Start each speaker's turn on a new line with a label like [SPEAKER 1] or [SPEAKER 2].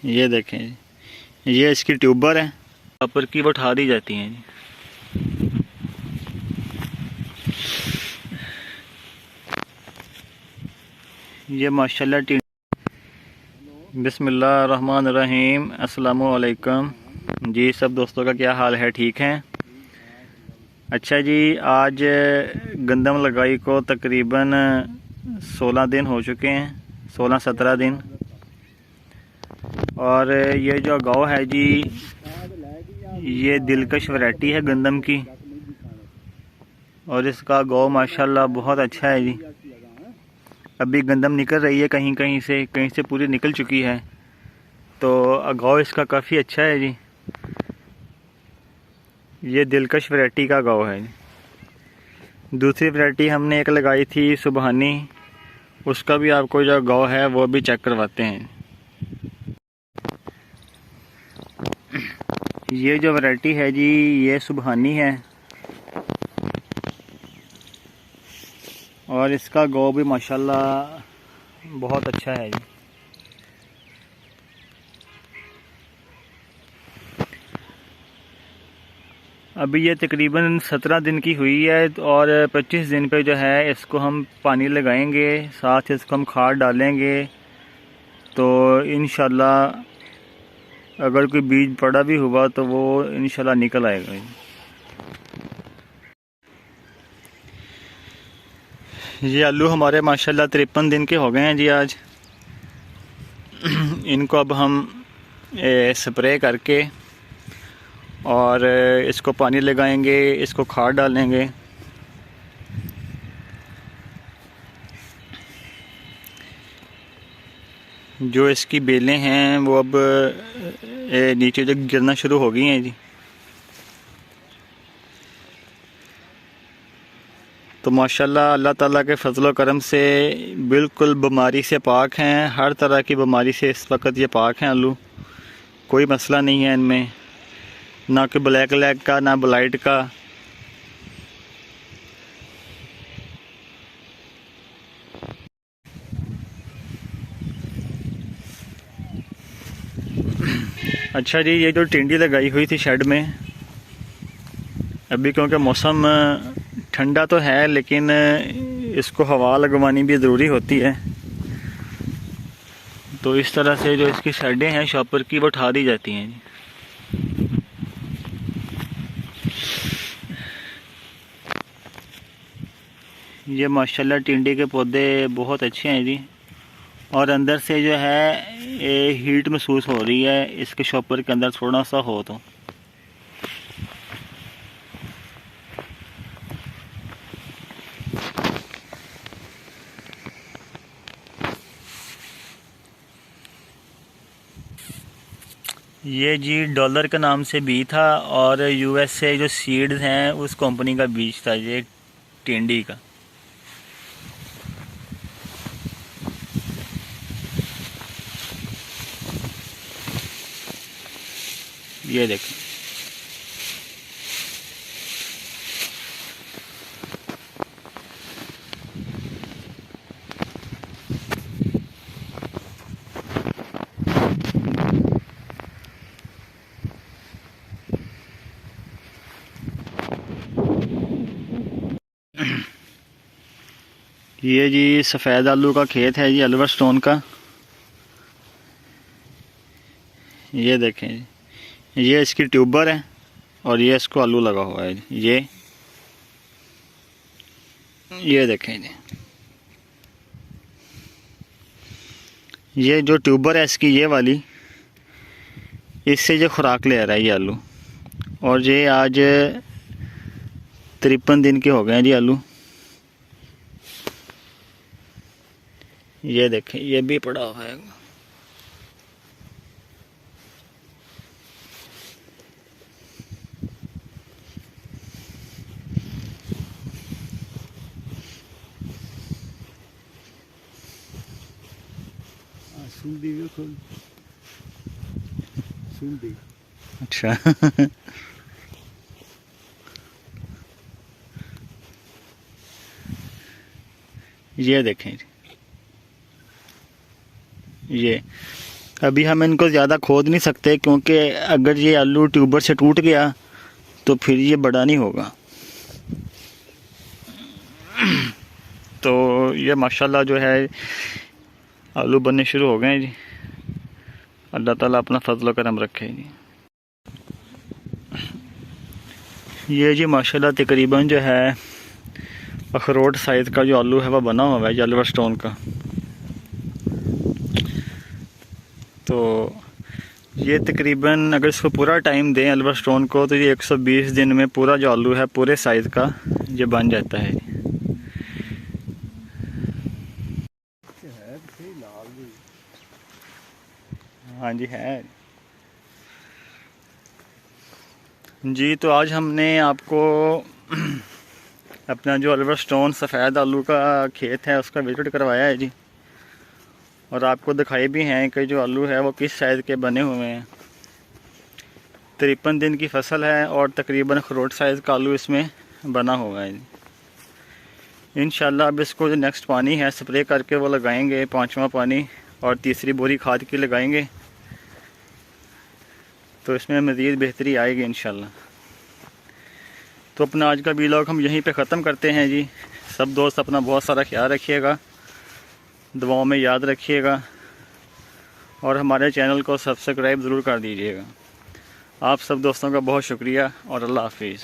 [SPEAKER 1] ये देखें जी, ये इसकी ट्यूबर है, ऊपर की वो उठा दी जाती हैं जी। ये माशाल्लाह बिस्मिल्लाहिर्रहमानिर्रहीम, अस्सलामु अलैकुम जी। सब दोस्तों का क्या हाल है, ठीक हैं? अच्छा जी, आज गंदम लगाई को तकरीबन 16 दिन हो चुके हैं, 16-17 दिन। और ये जो गाँव है जी, ये दिलकश वैरायटी है गंदम की, और इसका गाँव माशाल्लाह बहुत अच्छा है जी। अभी गंदम निकल रही है, कहीं कहीं से पूरी निकल चुकी है, तो गाँव इसका काफ़ी अच्छा है जी। ये दिलकश वैरायटी का गाँव है जी। दूसरी वैरायटी हमने एक लगाई थी सुबहानी, उसका भी आपको जो गाँव है वो भी चेक करवाते हैं। ये जो वैरायटी है जी, ये सुबहानी है, और इसका गाँव भी माशाल्लाह बहुत अच्छा है जी। अभी ये तकरीबन 17 दिन की हुई है, और 25 दिन पे जो है इसको हम पानी लगाएंगे, साथ इसको हम खाद डालेंगे, तो इंशाल्लाह अगर कोई बीज पड़ा भी हुआ तो वो इंशाल्लाह निकल आएगा। ये आलू हमारे माशाल्लाह 53 दिन के हो गए हैं जी आज। इनको अब हम स्प्रे करके और इसको पानी लगाएंगे, इसको खाद डालेंगे। जो इसकी बेलें हैं वो अब नीचे तक गिरना शुरू हो गई हैं जी। तो माशाल्लाह अल्लाह ताला के फजल करम से बिल्कुल बीमारी से पाक हैं, हर तरह की बीमारी से इस वक्त ये पाक हैं आलू। कोई मसला नहीं है इनमें, ना कि ब्लैक लैग का, ना ब्लाइट का। अच्छा जी, ये जो टिंडी लगाई हुई थी शेड में, अभी क्योंकि मौसम ठंडा तो है लेकिन इसको हवा लगवानी भी ज़रूरी होती है, तो इस तरह से जो इसकी शेडें हैं शॉपर की वो उठा दी जाती हैं जी। ये माशाल्लाह टिंडी के पौधे बहुत अच्छे हैं जी, और अंदर से जो है ये हीट महसूस हो रही है इसके शॉपर के अंदर थोड़ा सा हो तो। ये जी डॉलर के नाम से बीज था, और यूएस से जो सीड्स हैं उस कंपनी का बीज था ये टिंडी का। ये देखें, ये जी सफ़ेद आलू का खेत है जी, अल्वर स्टोन का। ये देखें जी, ये इसकी ट्यूबर है, और ये इसको आलू लगा हुआ है जी। ये देखें जी, ये जो ट्यूबर है इसकी, ये वाली, इससे जो खुराक ले आ रहा है ये आलू, और ये आज 53 दिन के हो गए हैं जी आलू। ये देखें, ये भी पड़ा हुआ है। अच्छा ये देखें, ये अभी हम इनको ज़्यादा खोद नहीं सकते, क्योंकि अगर ये आलू ट्यूबर से टूट गया तो फिर ये बड़ा नहीं होगा। तो ये माशाल्लाह जो है आलू बनने शुरू हो गए हैं जी। अल्लाह ताला अपना फजल करम रखे जी। ये जी माशाल्लाह तकरीबन जो है अखरोट साइज़ का जो आलू है वह बना हुआ है येलो स्टोन का। तो ये तकरीबन अगर इसको पूरा टाइम दें एल्वर स्टोन को तो ये 120 दिन में पूरा जो आलू है पूरे साइज़ का ये बन जाता है। हाँ जी है जी। तो आज हमने आपको अपना जो एल्वर स्टोन सफ़ेद आलू का खेत है उसका विजिट करवाया है जी, और आपको दिखाए भी हैं कि जो आलू है वो किस साइज़ के बने हुए हैं। 53 दिन की फसल है और तकरीबन अखरोट साइज़ का आलू इसमें बना हुआ है। इंशाल्लाह अब इसको जो नेक्स्ट पानी है स्प्रे करके वो लगाएंगे, 5वां पानी और तीसरी बोरी खाद की लगाएंगे, तो इसमें मज़ीद बेहतरी आएगी इंशाल्लाह। तो अपना आज का व्लॉग हम यहीं पे ख़त्म करते हैं जी। सब दोस्त अपना बहुत सारा ख्याल रखिएगा, दुआओं में याद रखिएगा और हमारे चैनल को सब्सक्राइब ज़रूर कर दीजिएगा। आप सब दोस्तों का बहुत शुक्रिया और अल्लाह हाफिज़।